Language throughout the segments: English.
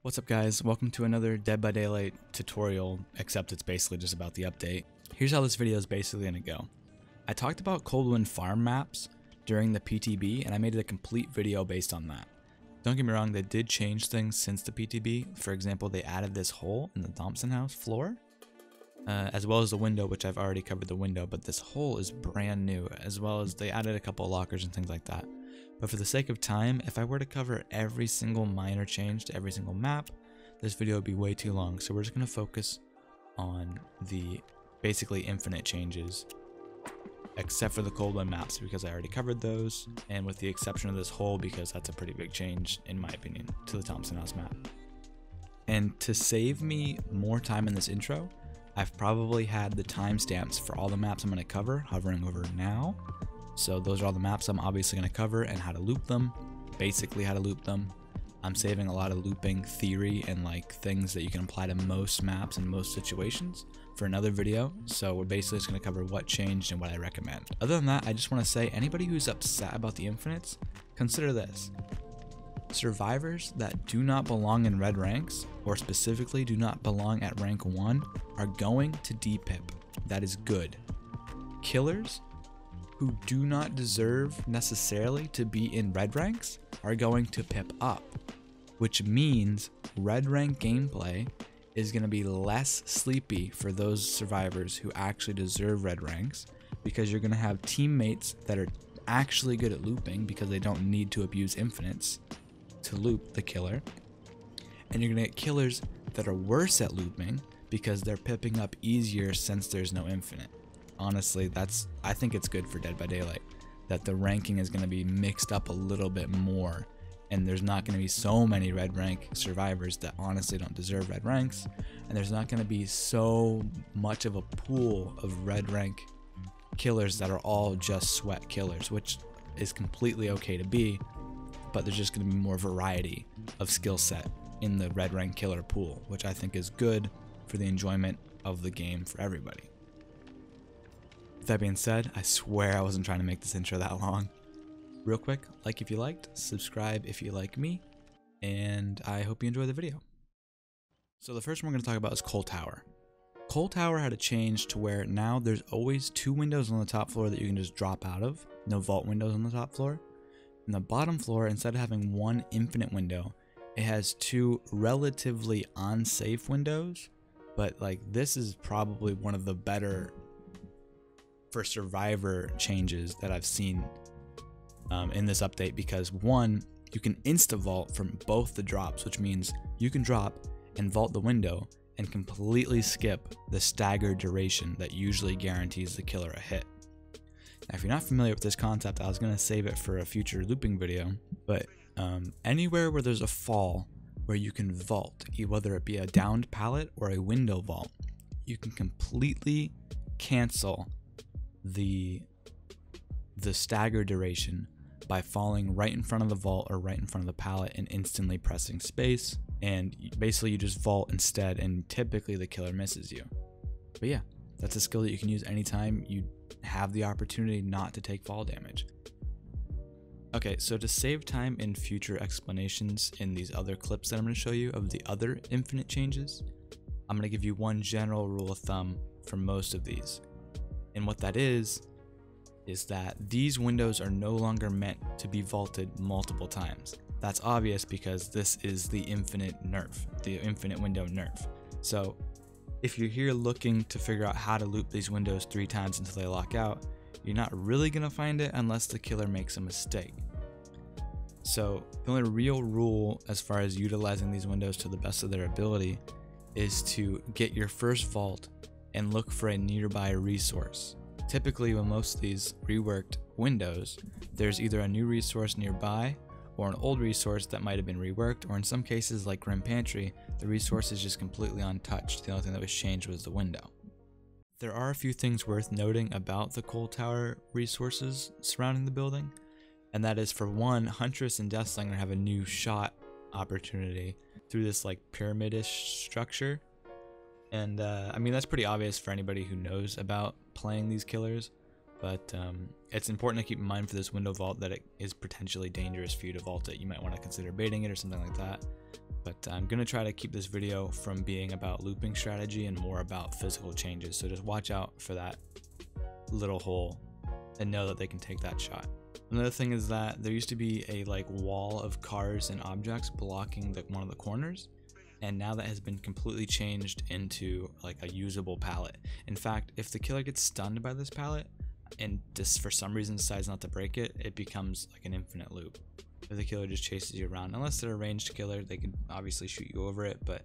What's up guys, welcome to another Dead by Daylight tutorial, except it's basically just about the update. Here's how this video is basically going to go. I talked about Coldwind farm maps during the PTB and I made a complete video based on that. Don't get me wrong, they did change things since the PTB. For example, they added this hole in the Thompson house floor, as well as the window, which I've already covered the window, but this hole is brand new, as well as they added a couple of lockers and things like that. But for the sake of time, if I were to cover every single minor change to every single map, this video would be way too long. So we're just going to focus on the basically infinite changes, except for the Coldwind maps because I already covered those, and with the exception of this hole because that's a pretty big change in my opinion to the Thompson House map. And to save me more time in this intro, I've probably had the timestamps for all the maps I'm going to cover hovering over now. So those are all the maps I'm obviously going to cover and how to loop them, basically how to loop them. I'm saving a lot of looping theory and like things that you can apply to most maps and most situations for another video. So we're basically just going to cover what changed and what I recommend. Other than that, I just want to say anybody who's upset about the infinites, consider this. Survivors that do not belong in red ranks, or specifically do not belong at rank 1, are going to DPIP. That is good. Killers who do not deserve necessarily to be in red ranks are going to pip up, which means red rank gameplay is going to be less sleepy for those survivors who actually deserve red ranks, because you're going to have teammates that are actually good at looping because they don't need to abuse infinites to loop the killer, and you're going to get killers that are worse at looping because they're pipping up easier since there's no infinite. Honestly, I think it's good for Dead by Daylight that the ranking is going to be mixed up a little bit more, and there's not going to be so many red rank survivors that honestly don't deserve red ranks, and there's not going to be so much of a pool of red rank killers that are all just sweat killers, which is completely okay to be, but there's just going to be more variety of skill set in the red rank killer pool, which I think is good for the enjoyment of the game for everybody. With that being said, I swear I wasn't trying to make this intro that long. Real quick, like if you liked, subscribe if you like me, and I hope you enjoy the video. So the first one we're going to talk about is Coal Tower. Coal Tower had a change to where now there's always 2 windows on the top floor that you can just drop out of. No vault windows on the top floor. And the bottom floor, instead of having 1 infinite window, it has 2 relatively unsafe windows. But like, this is probably one of the better for survivor changes that I've seen in this update, because 1, you can insta-vault from both the drops, which means you can drop and vault the window and completely skip the staggered duration that usually guarantees the killer a hit. Now, if you're not familiar with this concept, I was going to save it for a future looping video, but anywhere where there's a fall where you can vault, whether it be a downed pallet or a window vault, you can completely cancel the stagger duration by falling right in front of the vault or right in front of the pallet and instantly pressing space, and basically you just vault instead, and typically the killer misses you. But yeah, that's a skill that you can use anytime you have the opportunity not to take fall damage. Okay, so to save time in future explanations in these other clips that I'm going to show you of the other infinite changes, I'm going to give you one general rule of thumb for most of these. And what that is that these windows are no longer meant to be vaulted multiple times. That's obvious because this is the infinite nerf, the infinite window nerf. So if you're here looking to figure out how to loop these windows 3 times until they lock out, you're not really going to find it unless the killer makes a mistake. So the only real rule as far as utilizing these windows to the best of their ability is to get your first vault and look for a nearby resource. Typically, with most of these reworked windows, there's either a new resource nearby or an old resource that might have been reworked, or in some cases like Grim Pantry, the resource is just completely untouched. The only thing that was changed was the window. There are a few things worth noting about the Coal Tower resources surrounding the building, and that is, for one, Huntress and Deathslinger have a new shot opportunity through this like pyramid-ish structure. And I mean, that's pretty obvious for anybody who knows about playing these killers, but it's important to keep in mind for this window vault that it is potentially dangerous for you to vault it. You might want to consider baiting it or something like that. But I'm going to try to keep this video from being about looping strategy and more about physical changes. So just watch out for that little hole and know that they can take that shot. Another thing is that there used to be a wall of cars and objects blocking one of the corners, and now that has been completely changed into a usable pallet. In fact, if the killer gets stunned by this pallet and just for some reason decides not to break it, it becomes like an infinite loop. If the killer just chases you around, unless they're a ranged killer, they could obviously shoot you over it, but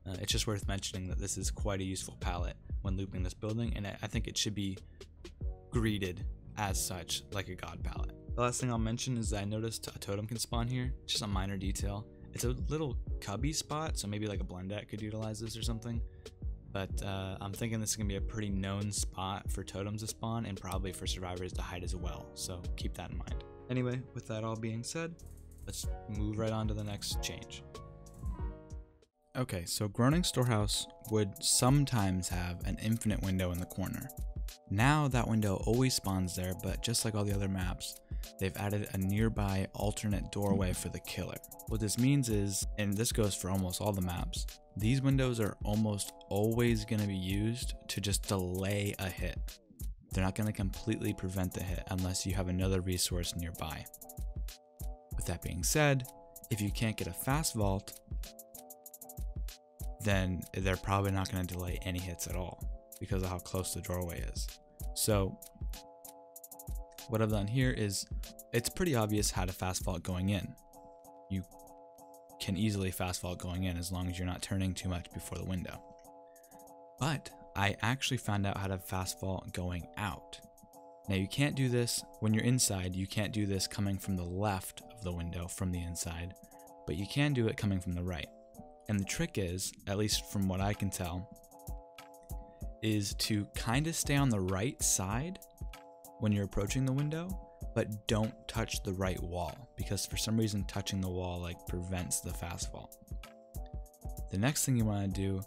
it's just worth mentioning that this is quite a useful pallet when looping this building, and I think it should be greeted as such, like a god pallet. The last thing I'll mention is that I noticed a totem can spawn here. It's just a minor detail. It's a little cubby spot, so maybe like a Blendet could utilize this or something. But I'm thinking this is going to be a pretty known spot for totems to spawn and probably for survivors to hide as well, so keep that in mind. Anyway, with that all being said, let's move right on to the next change. Okay, so Groaning Storehouse would sometimes have an infinite window in the corner. Now that window always spawns there, but just like all the other maps, they've added a nearby alternate doorway for the killer. What this means is, and this goes for almost all the maps, these windows are almost always going to be used to just delay a hit. They're not going to completely prevent the hit unless you have another resource nearby. With that being said, if you can't get a fast vault, then they're probably not going to delay any hits at all because of how close the doorway is. So what I've done here is, it's pretty obvious how to fast vault going in. You can easily fast vault going in as long as you're not turning too much before the window. But I actually found out how to fast vault going out. Now you can't do this when you're inside, you can't do this coming from the left of the window from the inside, but you can do it coming from the right. And the trick is, at least from what I can tell, is to kind of stay on the right side when you're approaching the window, but don't touch the right wall, because for some reason touching the wall prevents the fast vault. The next thing you want to do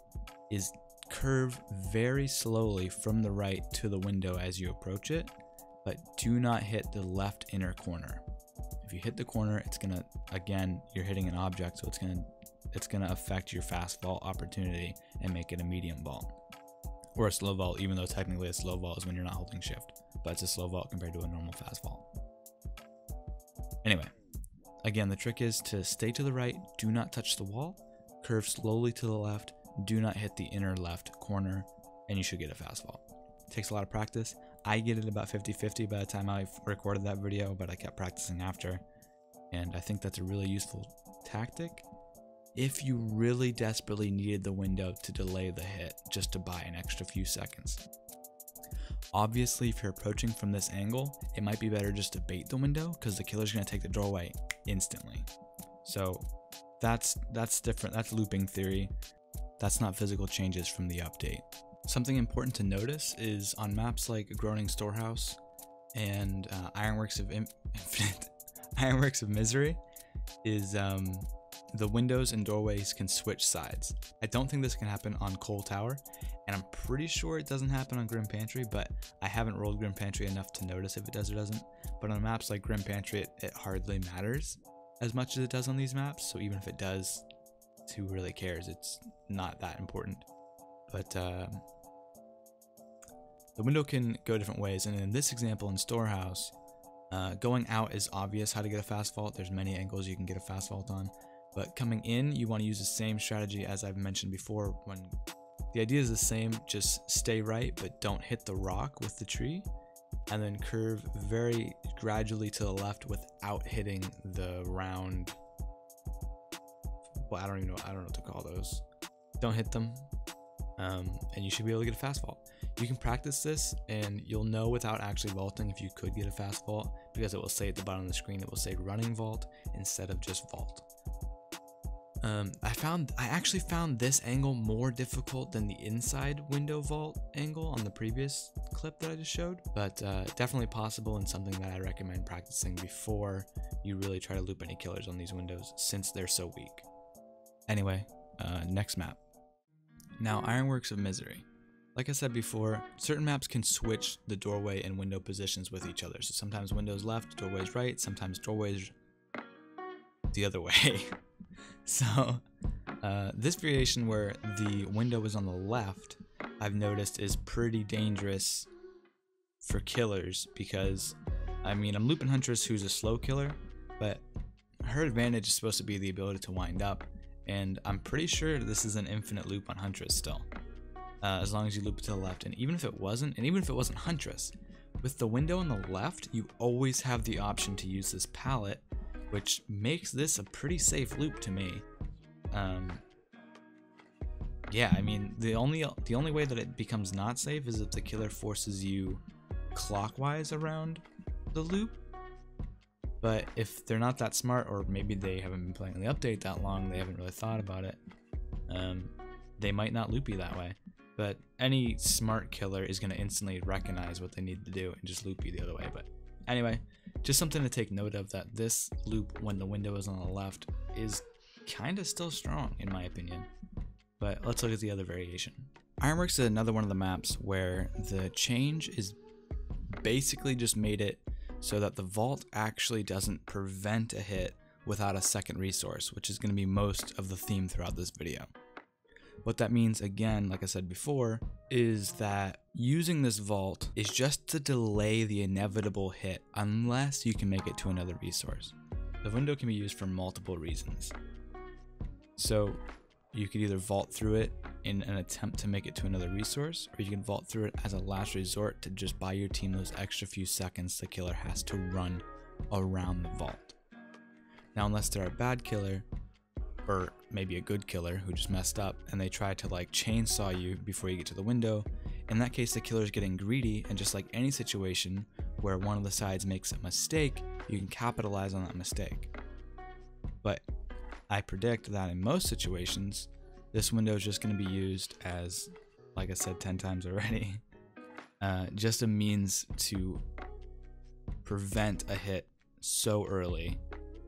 is curve very slowly from the right to the window as you approach it, but do not hit the left inner corner. If you hit the corner, it's gonna, again, you're hitting an object, so it's gonna affect your fast vault opportunity and make it a medium vault. Or a slow vault, even though technically a slow vault is when you're not holding shift, but it's a slow vault compared to a normal fast vault. Anyway, again, the trick is to stay to the right, do not touch the wall, curve slowly to the left, do not hit the inner left corner, and you should get a fast vault. It takes a lot of practice. I get it about 50-50 by the time I recorded that video, but I kept practicing after, and I think that's a really useful tactic if you really desperately needed the window to delay the hit just to buy an extra few seconds. Obviously, if you're approaching from this angle, it might be better just to bait the window because the killer's going to take the doorway instantly. So that's different. That's looping theory. That's not physical changes from the update. Something important to notice is on maps like Groaning Storehouse and Ironworks of Misery is the windows and doorways can switch sides. I don't think this can happen on Coal Tower, and I'm pretty sure it doesn't happen on Grim Pantry, but I haven't rolled Grim Pantry enough to notice if it does or doesn't. But on maps like Grim Pantry, it hardly matters as much as it does on these maps, so even if it does, who really cares? It's not that important. But the window can go different ways, and in this example in Storehouse, going out is obvious how to get a fast vault. There's many angles you can get a fast vault on. But coming in, you want to use the same strategy as I've mentioned before. When the idea is the same, just stay right, but don't hit the rock with the tree, and then curve very gradually to the left without hitting the round. Well, I don't know what to call those. Don't hit them, and you should be able to get a fast vault. You can practice this, and you'll know without actually vaulting if you could get a fast vault, because it will say at the bottom of the screen, it will say running vault instead of just vault. I actually found this angle more difficult than the inside window vault angle on the previous clip that I just showed, but definitely possible and something that I recommend practicing before you really try to loop any killers on these windows since they're so weak. Anyway, next map. Now, Ironworks of Misery. Like I said before, certain maps can switch the doorway and window positions with each other. So sometimes windows left, doorways right, sometimes doorways the other way. So this variation where the window is on the left, I've noticed is pretty dangerous for killers because, I mean, I'm looping Huntress, who's a slow killer, but her advantage is supposed to be the ability to wind up, and I'm pretty sure this is an infinite loop on Huntress still, as long as you loop it to the left. And even if it wasn't, Huntress, with the window on the left, you always have the option to use this pallet, which makes this a pretty safe loop to me. Yeah, I mean, the only way that it becomes not safe is if the killer forces you clockwise around the loop. But if they're not that smart, or maybe they haven't been playing the update that long, they haven't really thought about it, they might not loop you that way. But any smart killer is going to instantly recognize what they need to do and just loop you the other way. But anyway, just something to take note of, that this loop when the window is on the left is kind of still strong in my opinion. But let's look at the other variation. Ironworks is another one of the maps where the change is basically just made it so that the vault actually doesn't prevent a hit without a second resource, which is going to be most of the theme throughout this video. What that means, again, like I said before, is that using this vault is just to delay the inevitable hit unless you can make it to another resource. The window can be used for multiple reasons. So you could either vault through it in an attempt to make it to another resource, or you can vault through it as a last resort to just buy your team those extra few seconds the killer has to run around the vault. Now, unless they're a bad killer, or maybe a good killer who just messed up and they try to like chainsaw you before you get to the window, in that case the killer is getting greedy, and just like any situation where one of the sides makes a mistake, you can capitalize on that mistake. But I predict that in most situations, this window is just going to be used as, like I said 10 times already, just a means to prevent a hit so early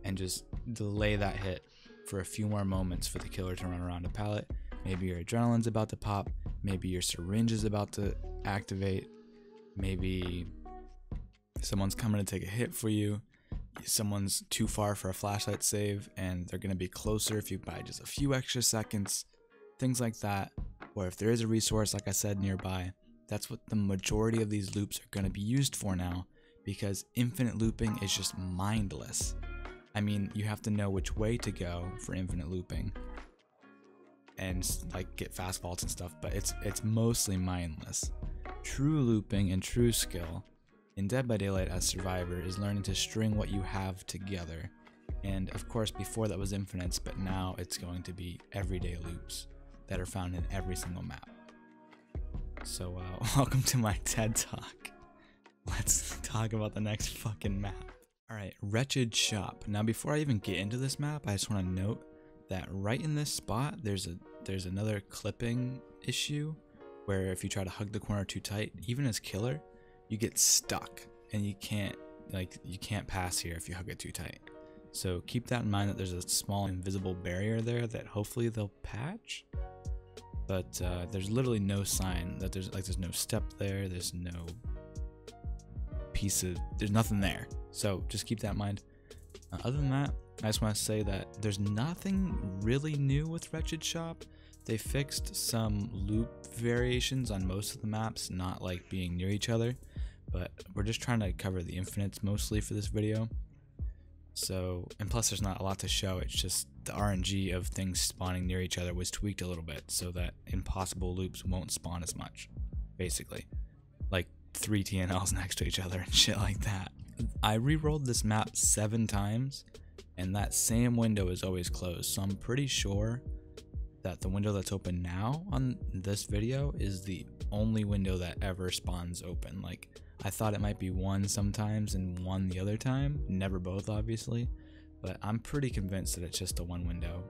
and just delay that hit for a few more moments for the killer to run around a pallet. Maybe your adrenaline's about to pop, maybe your syringe is about to activate, maybe someone's coming to take a hit for you, someone's too far for a flashlight save and they're going to be closer if you buy just a few extra seconds, things like that. Or if there is a resource, like I said, nearby. That's what the majority of these loops are going to be used for now, because infinite looping is just mindless. I mean, you have to know which way to go for infinite looping and like get fast vaults and stuff, but it's mostly mindless. True looping and true skill in Dead by Daylight as Survivor is learning to string what you have together. And of course, before that was infinites, but now it's going to be everyday loops that are found in every single map. So welcome to my TED Talk. Let's talk about the next fucking map. Alright, Wretched Shop. Now before I even get into this map, I just want to note that right in this spot, there's another clipping issue where if you try to hug the corner too tight, even as killer, you get stuck and you can't pass here if you hug it too tight. So keep that in mind, that there's a small invisible barrier there that hopefully they'll patch. But there's literally no sign that there's no step there, there's no there's nothing there. So just keep that in mind. Other than that, I just want to say that there's nothing really new with Wretched Shop. They fixed some loop variations on most of the maps, not like being near each other, but we're just trying to cover the infinites mostly for this video. So, and plus there's not a lot to show, it's just the RNG of things spawning near each other was tweaked a little bit so that impossible loops won't spawn as much, basically. Like 3 TNLs next to each other and shit like that. I re-rolled this map 7 times and that same window is always closed, so I'm pretty sure that the window that's open now on this video is the only window that ever spawns open. Like, I thought it might be one sometimes and one the other time, never both obviously, but I'm pretty convinced that it's just a one window.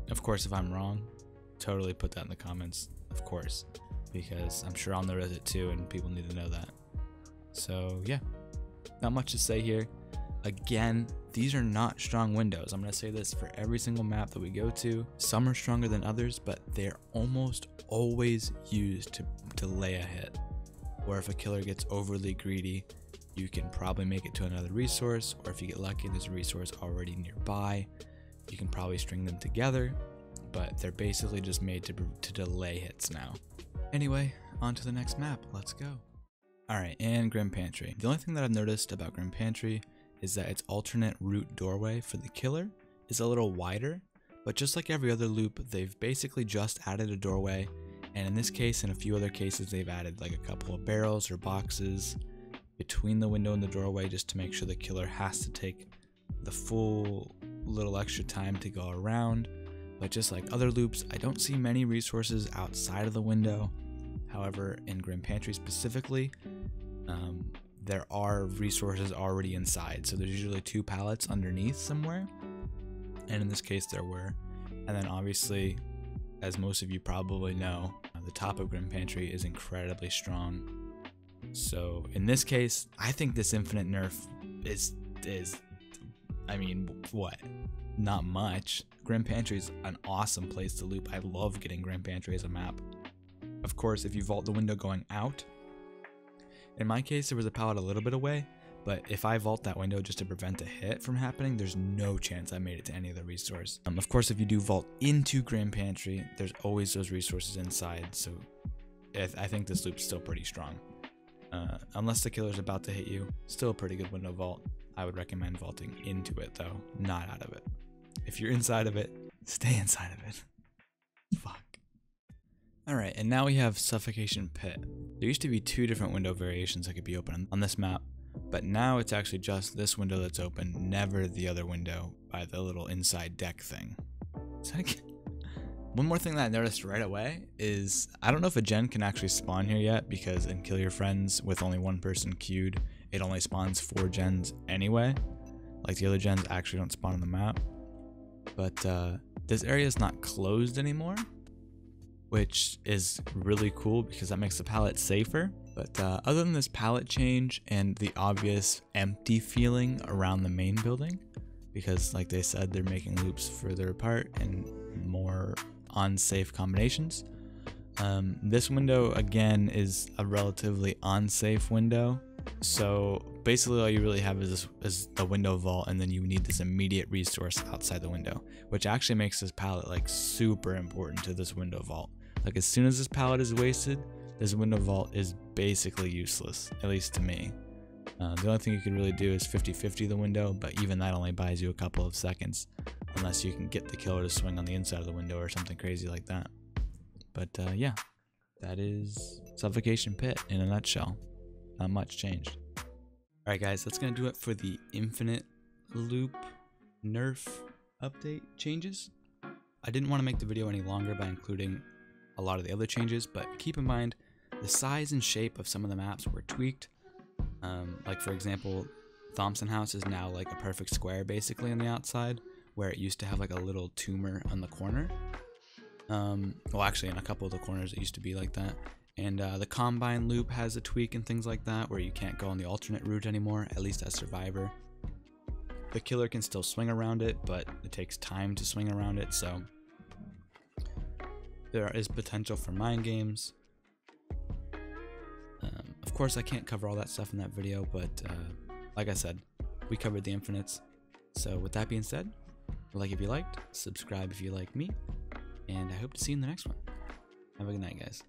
Of course, if I'm wrong, totally put that in the comments, of course, because I'm sure I'll notice it too and people need to know that. So yeah, not much to say here. Again, these are not strong windows. I'm going to say this for every single map that we go to. Some are stronger than others, but they're almost always used to delay a hit. Or if a killer gets overly greedy, you can probably make it to another resource, or if you get lucky, there's a resource already nearby. you can probably string them together, but they're basically just made to delay hits now. Anyway, on to the next map. Let's go. Alright, and Grim Pantry. The only thing that I've noticed about Grim Pantry is that its alternate route doorway for the killer is a little wider, but just like every other loop, they've basically just added a doorway, and in this case and a few other cases, they've added like a couple of barrels or boxes between the window and the doorway just to make sure the killer has to take the full little extra time to go around. But just like other loops, I don't see many resources outside of the window. However, in Grim Pantry specifically, there are resources already inside. So there's usually 2 pallets underneath somewhere. And in this case there were. And then obviously, as most of you probably know, the top of Grim Pantry is incredibly strong. So in this case, I think this infinite nerf is I mean, what? Not much. Grim Pantry is an awesome place to loop. I love getting Grim Pantry as a map. Of course, if you vault the window going out, in my case there was a pallet a little bit away, but if I vault that window just to prevent a hit from happening, there's no chance I made it to any of the resource. Of course, if you do vault into Grim Pantry, there's always those resources inside, so I think this loop's still pretty strong. Unless the killer's about to hit you, still a pretty good window vault. I would recommend vaulting into it though, not out of it. If you're inside of it, stay inside of it. Fuck. Alright, and now we have Suffocation Pit. There used to be 2 different window variations that could be open on this map, but now it's actually just this window that's open, never the other window by the little inside deck thing. One more thing that I noticed right away is, I don't know if a gen can actually spawn here yet, because in Kill Your Friends with only 1 person queued, it only spawns 4 gens anyway. Like the other gens actually don't spawn on the map. But this area is not closed anymore, which is really cool because that makes the pallet safer. But other than this pallet change and the obvious empty feeling around the main building, because like they said, they're making loops further apart and more unsafe combinations, this window again is a relatively unsafe window. So basically all you really have is the window vault, and then you need this immediate resource outside the window, which actually makes this pallet like super important to this window vault. Like as soon as this pallet is wasted, this window vault is basically useless, at least to me. The only thing you can really do is 50-50 the window, but even that only buys you a couple of seconds, unless you can get the killer to swing on the inside of the window or something crazy like that. But yeah, that is Suffocation Pit in a nutshell. Not much changed. Alright guys, that's going to do it for the Infinite Loop nerf update changes. I didn't want to make the video any longer by including a lot of the other changes, but keep in mind the size and shape of some of the maps were tweaked. Like for example, Thompson House is now like a perfect square basically on the outside, where it used to have like a little tumor on the corner. Well actually in a couple of the corners it used to be like that. And the Combine loop has a tweak and things like that, where you can't go on the alternate route anymore, at least as Survivor. The killer can still swing around it, but it takes time to swing around it, so there is potential for mind games. Of course I can't cover all that stuff in that video, but like I said, we covered the infinites. So with that being said, like if you liked, subscribe if you like me, and I hope to see you in the next one. Have a good night, guys.